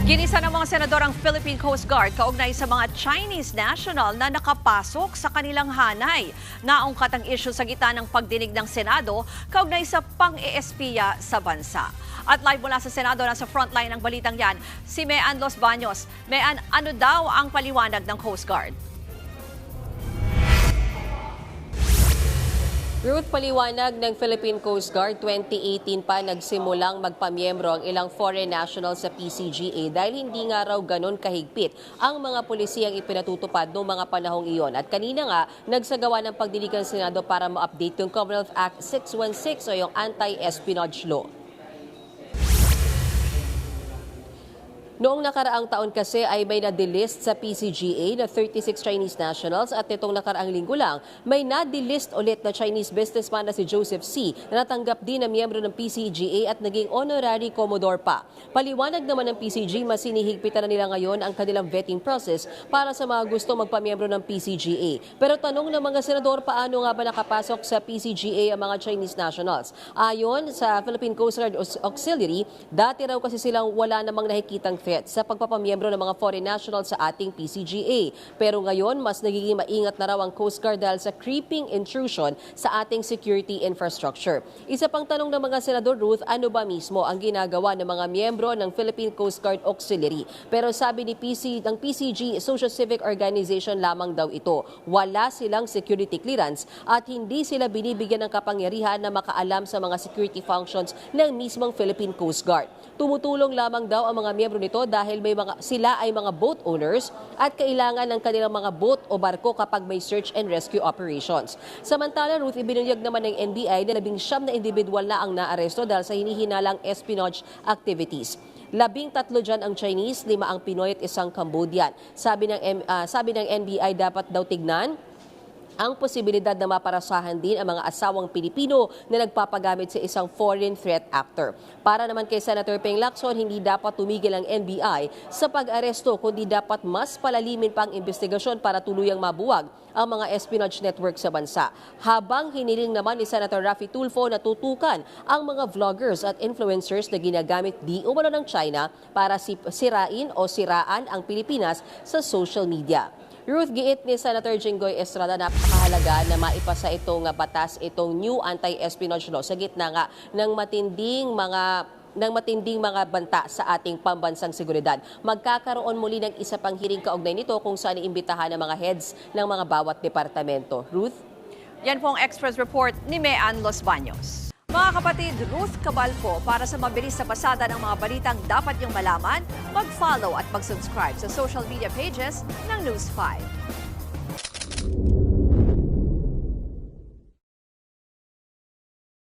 Ginisa ng mga senador ang Philippine Coast Guard kaugnay sa mga Chinese national na nakapasok sa kanilang hanay. Naungkat ang issue sa gitna ng pagdinig ng Senado kaugnay sa pang-eespiya sa bansa. At live mula sa Senado, nasa frontline ng balitang yan, si Mean Los Baños. Mean, ano daw ang paliwanag ng Coast Guard? Ruth, paliwanag ng Philippine Coast Guard, 2018 pa nagsimulang magpamiyembro ang ilang foreign nationals sa PCGA dahil hindi nga raw ganon kahigpit ang mga pulisiyang ipinatutupad noong mga panahong iyon. At kanina nga, nagsagawa ng pagdinig ang Senado para ma-update yung Commonwealth Act 616 o yung Anti-Espionage Law. Noong nakaraang taon kasi ay may na-delist sa PCGA na 36 Chinese nationals at nitong nakaraang linggo lang may na-delist ulit na Chinese businessman na si Joseph C. na natanggap din na miyembro ng PCGA at naging honorary commodore pa. Paliwanag naman ng PCG, mas sinihigpitan na nila ngayon ang kanilang vetting process para sa mga gusto magpamiyembro ng PCGA. Pero tanong ng mga senador, paano nga ba nakapasok sa PCGA ang mga Chinese nationals? Ayon sa Philippine Coast Guard Auxiliary, dati raw kasi silang wala namang nakikitang sa pagpapamiyembro ng mga foreign nationals sa ating PCGA. Pero ngayon, mas nagiging maingat na raw ang Coast Guard dahil sa creeping intrusion sa ating security infrastructure. Isa pang tanong ng mga senador, Ruth, ano ba mismo ang ginagawa ng mga miyembro ng Philippine Coast Guard Auxiliary? Pero sabi ni ng PCG, Social Civic Organization lamang daw ito. Wala silang security clearance at hindi sila binibigyan ng kapangyarihan na makaalam sa mga security functions ng mismong Philippine Coast Guard. Tumutulong lamang daw ang mga miyembro nito dahil sila ay mga boat owners at kailangan ng kanilang mga boat o barko kapag may search and rescue operations. Samantala, Ruth, ibinunyag naman ng NBI na 19 na individual na ang naaresto dahil sa hinihinalang espionage activities. 13 dyan ang Chinese, 5 ang Pinoy at 1 Cambodian. Sabi ng NBI, dapat daw tignan ang posibilidad na maparasahan din ang mga asawang Pilipino na nagpapagamit sa isang foreign threat actor. Para naman kay Senator Ping Lacson, hindi dapat tumigil ang NBI sa pag-aresto kundi dapat mas palalimin pa ang investigasyon para tuluyang mabuwag ang mga espionage network sa bansa. Habang hiniling naman ni Senator Raffy Tulfo na tutukan ang mga vloggers at influencers na ginagamit di umano ng China para sirain o siraan ang Pilipinas sa social media. Ruth, giit ni Senator Jinggoy Estrada, napakahalaga na maipasa itong batas, itong new anti-espionage law sa gitna nga ng matinding mga banta sa ating pambansang seguridad. Magkakaroon muli ng isa pang hearing kaugnay nito kung saan iimbitahan ng mga heads ng mga bawat departamento. Ruth? Yan po ang Express Report ni Mean Los Baños. Mga kapatid, Ruth Cabalco, para sa mabilis na pasada ng mga balitang dapat niyong malaman, mag-follow at mag-subscribe sa social media pages ng News 5.